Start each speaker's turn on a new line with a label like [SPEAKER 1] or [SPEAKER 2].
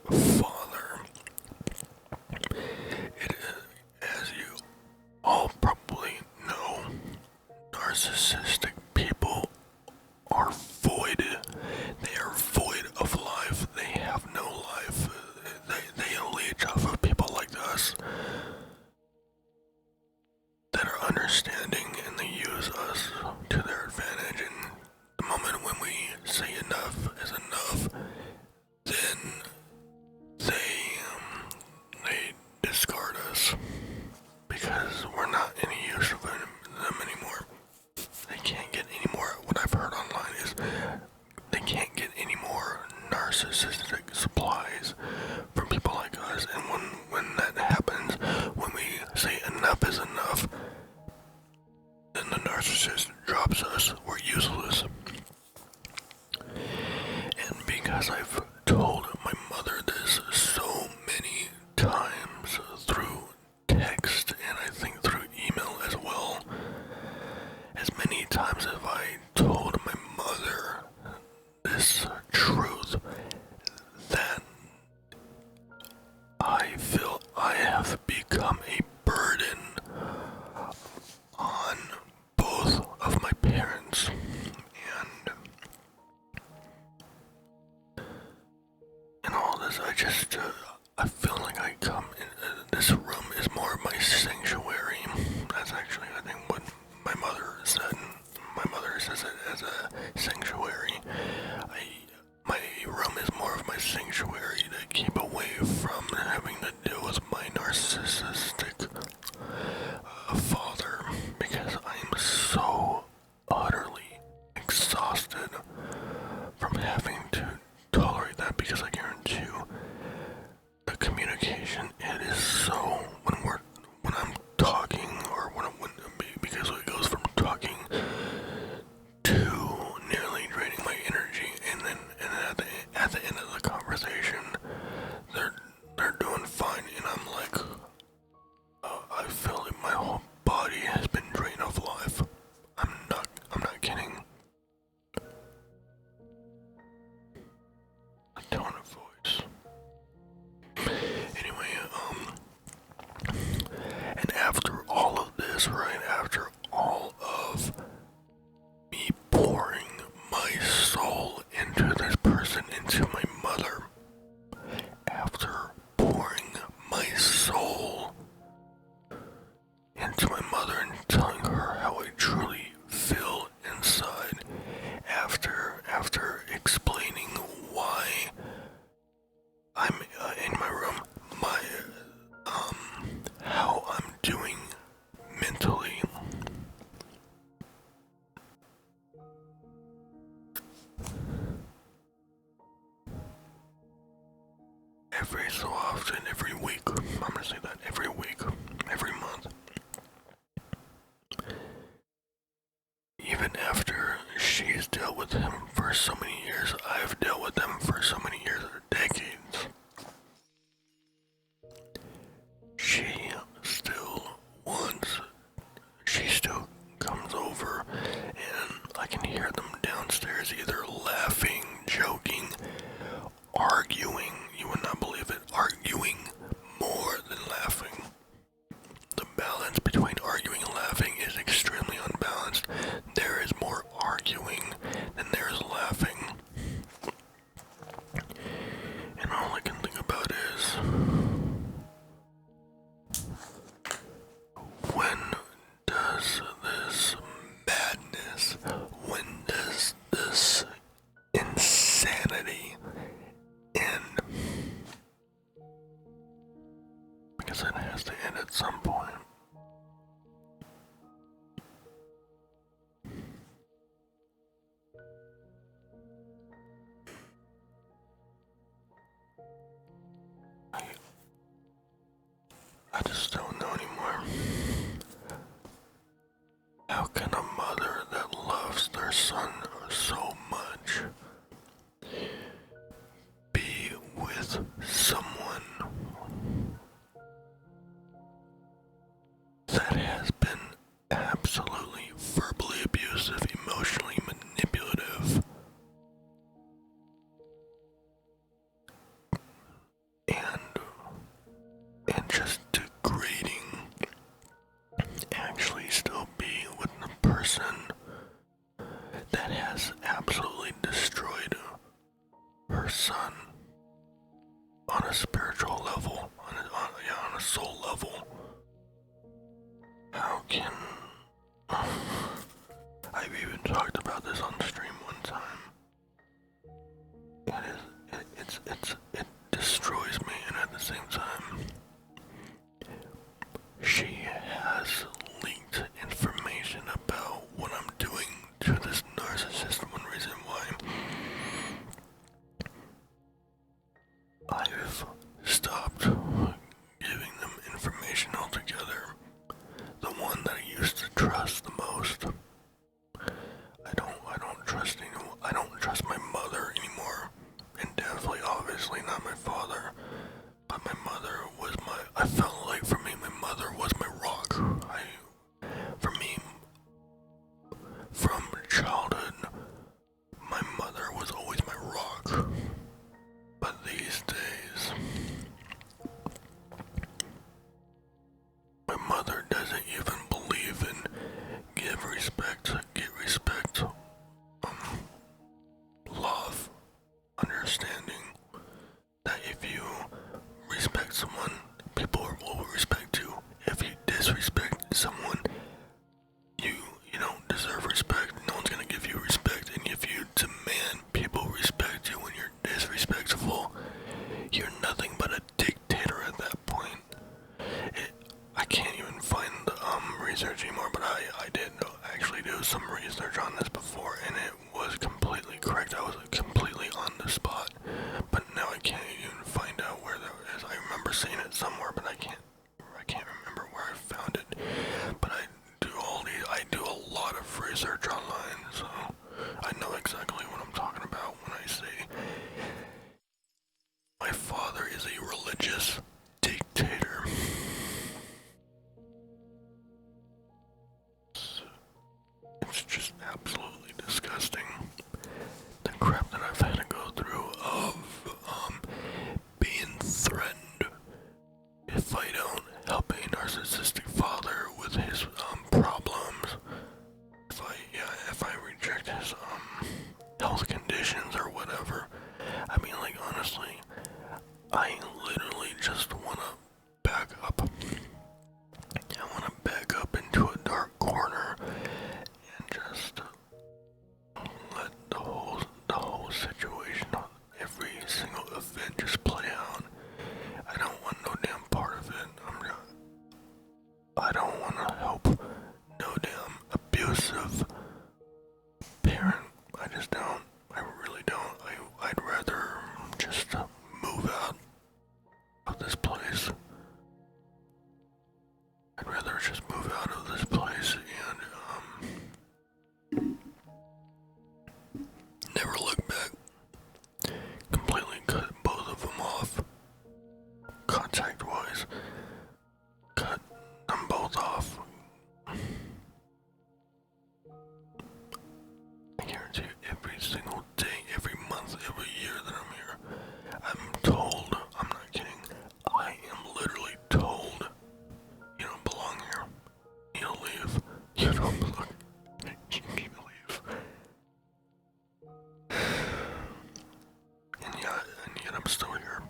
[SPEAKER 1] father. It is, as you all probably know, narcissistic people are void. They are void of life. They have no life. They leech off of people like us that are understanding, and they use us to their advantage. And the moment when we say enough is enough, then they discard us because we're not any use for them anymore. They can't get any more. What I've heard online is they can't get any more narcissistic supplies from people like us. And when that happens, when we say enough is enough, then the narcissist drops us. We're useless. And because I've told my mother this so many times through text and I think through email as well, as many times have I told my mother this truth, that I feel I have become a burden on both of my parents. And all this, I feel like I come in, this room is more of my sanctuary. That's actually, I think, what my mother said. My mother says it as a sanctuary. My room is more of my sanctuary to keep away from having to deal with my narcissistic father, because I'm so utterly exhausted from having to tolerate that, because I guarantee you the communication, it is so, when I'm talking, or because it goes from talking to nearly draining my energy, and then at the end of the conversation, they're doing fine, and I'm like, I feel like my whole body has been drained of life. I'm not kidding. A tone of voice. Anyway, and after all of this, right after all of me pouring my soul into this person, into my mother, after pouring my soul into my mother and telling her how I truly feel inside, after explaining why I'm in my room, how I'm doing mentally. Every so often, every week, I'm gonna say that, every week, every month, even after she's dealt with him for so many years, I've dealt with him for so many years, or decades, she still comes over, and I can hear them downstairs either laughing, joking, arguing. You would not believe it, arguing more than laughing. The balance between arguing and laughing is extremely unbalanced. There is more arguing than there is laughing. And all I can think about is, when does this madness, when does this insanity end? Because it has to end at some point. I just don't know anymore. How can a mother that loves their son so much be with someone that has been absolutely verbally abusive, emotionally manipulative, your son on a spiritual level, on a soul level. How can... I've even talked about this on stream one time. It destroys me, and at the same time, she has leaked information about what I'm doing to this narcissist. One reason why I've stopped giving them information altogether. The one that I used to trust the most. I don't trust my mother anymore. And definitely, obviously not my father. But my mother was I felt like for me, my mother was my rock. For me, from childhood, my mother was always my rock. But these days, my mother doesn't even believe in get respect, love, understanding. That if you respect someone, people will respect you. If you disrespect someone, you don't deserve respect. No one's gonna give you respect. And if you demand people respect you when you're disrespectful, you're nothing but a dictator at that point. I can't even find the research anymore, but I did actually do some research on this before, and it was completely correct. I was completely on the spot, but now I can't even find out where that is. I remember seeing it somewhere, but I can't remember where I found it. But I do a lot of research online, so I know exactly what I'm talking about when I say my father is a religious dictator. It's just absolutely disgusting. The crap that I've had to go through of being threatened if I don't help a narcissistic father with his problems. If I reject his health conditions or whatever. I mean, like, honestly, I literally just wanna back up. I wanna back up into a dark corner and just let the whole situation, every single event just play out. I don't want no damn part of it. I don't want to help no damn abusive parent. I just don't. I really don't. I'd rather just move out of this place. I'd rather just move out of this place and never look back. Completely cut both of them off. Contact-wise. Cut them both off. I guarantee you, every single day, every month, every year that I'm here, I'm told, I'm not kidding, I am literally told, you don't belong here, you need to leave, you don't belong, you need to leave. And yet I'm still here.